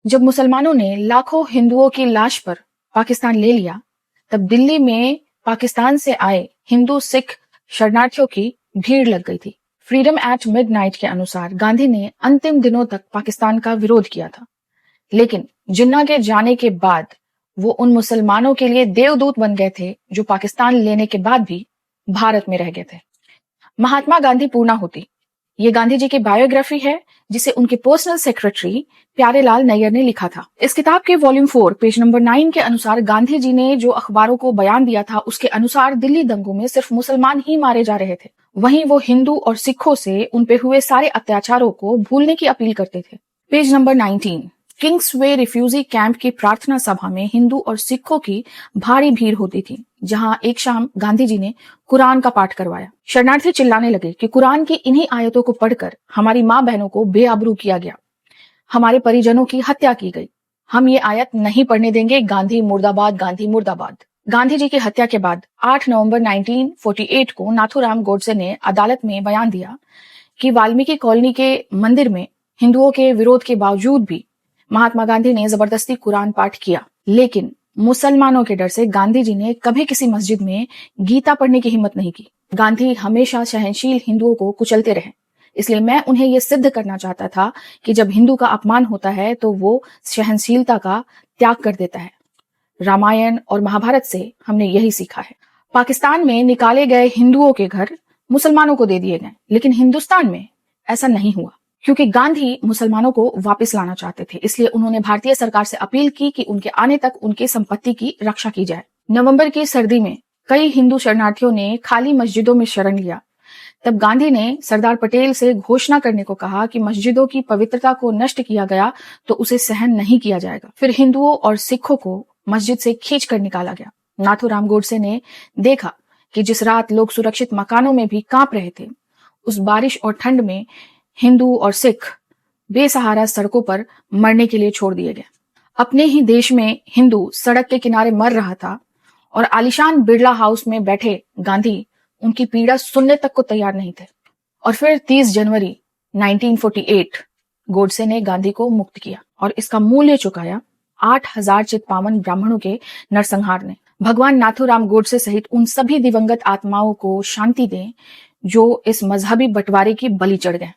जब मुसलमानों ने लाखों हिंदुओं की लाश पर पाकिस्तान ले लिया, तब दिल्ली में पाकिस्तान से आए हिंदू सिख शरणार्थियों की भीड़ लग गई थी। फ्रीडम एट मिडनाइट के अनुसार गांधी ने अंतिम दिनों तक पाकिस्तान का विरोध किया था, लेकिन जिन्ना के जाने के बाद वो उन मुसलमानों के लिए देवदूत बन गए थे जो पाकिस्तान लेने के बाद भी भारत में रह गए थे। महात्मा गांधी पूर्णाहुति, ये गांधी जी की बायोग्राफी है जिसे उनके पर्सनल सेक्रेटरी प्यारेलाल नैयर ने लिखा था। इस किताब के वॉल्यूम 4 पेज नंबर 9 के अनुसार गांधी जी ने जो अखबारों को बयान दिया था उसके अनुसार दिल्ली दंगों में सिर्फ मुसलमान ही मारे जा रहे थे। वहीं वो हिंदू और सिखों से उन पे हुए सारे अत्याचारों को भूलने की अपील करते थे। पेज नंबर 19, किंग्स वे रिफ्यूजी कैंप की प्रार्थना सभा में हिंदू और सिखों की भारी भीड़ होती थी, जहां एक शाम गांधी जी ने कुरान का पाठ करवाया। शरणार्थी चिल्लाने लगे कि कुरान की इन्हीं आयतों को पढ़कर हमारी माँ बहनों को बेआबरू किया गया, हमारे परिजनों की हत्या की गई, हम ये आयत नहीं पढ़ने देंगे, गांधी मुर्दाबाद, गांधी मुर्दाबाद। गांधी जी की हत्या के बाद 8 नवंबर 1948 को नाथूराम गोडसे ने अदालत में बयान दिया कि वाल्मीकि कॉलोनी के मंदिर में हिंदुओं के विरोध के बावजूद भी महात्मा गांधी ने जबरदस्ती कुरान पाठ किया, लेकिन मुसलमानों के डर से गांधी जी ने कभी किसी मस्जिद में गीता पढ़ने की हिम्मत नहीं की। गांधी हमेशा सहनशील हिंदुओं को कुचलते रहे, इसलिए मैं उन्हें यह सिद्ध करना चाहता था कि जब हिंदू का अपमान होता है तो वो सहनशीलता का त्याग कर देता है। रामायण और महाभारत से हमने यही सीखा है। पाकिस्तान में निकाले गए हिंदुओं के घर मुसलमानों को दे दिए गए, लेकिन हिंदुस्तान में ऐसा नहीं हुआ, क्योंकि गांधी मुसलमानों को वापस लाना चाहते थे। इसलिए उन्होंने भारतीय सरकार से अपील की कि उनके आने तक उनकी संपत्ति की रक्षा की जाए। नवंबर की सर्दी में कई हिंदू शरणार्थियों ने खाली मस्जिदों में शरण लिया। तब गांधी ने सरदार पटेल से घोषणा करने को कहा कि मस्जिदों की पवित्रता को नष्ट किया गया तो उसे सहन नहीं किया जाएगा। फिर हिंदुओं और सिखों को मस्जिद से खींच कर निकाला गया। नाथूराम गोडसे ने देखा कि जिस रात लोग सुरक्षित मकानों में भी कांप रहे थे, उस बारिश और ठंड में हिंदू और सिख बेसहारा सड़कों पर मरने के लिए छोड़ दिए गए। अपने ही देश में हिंदू सड़क के किनारे मर रहा था और आलिशान बिरला हाउस में बैठे गांधी उनकी पीड़ा सुनने तक को तैयार नहीं थे। और फिर 30 जनवरी 1948 गोडसे ने गांधी को मुक्त किया और इसका मूल्य चुकाया 8000 चितपावन ब्राह्मणों के नरसंहार ने। भगवान नाथूराम गोडसे सहित उन सभी दिवंगत आत्माओं को शांति दें जो इस मजहबी बंटवारे की बलि चढ़ गए।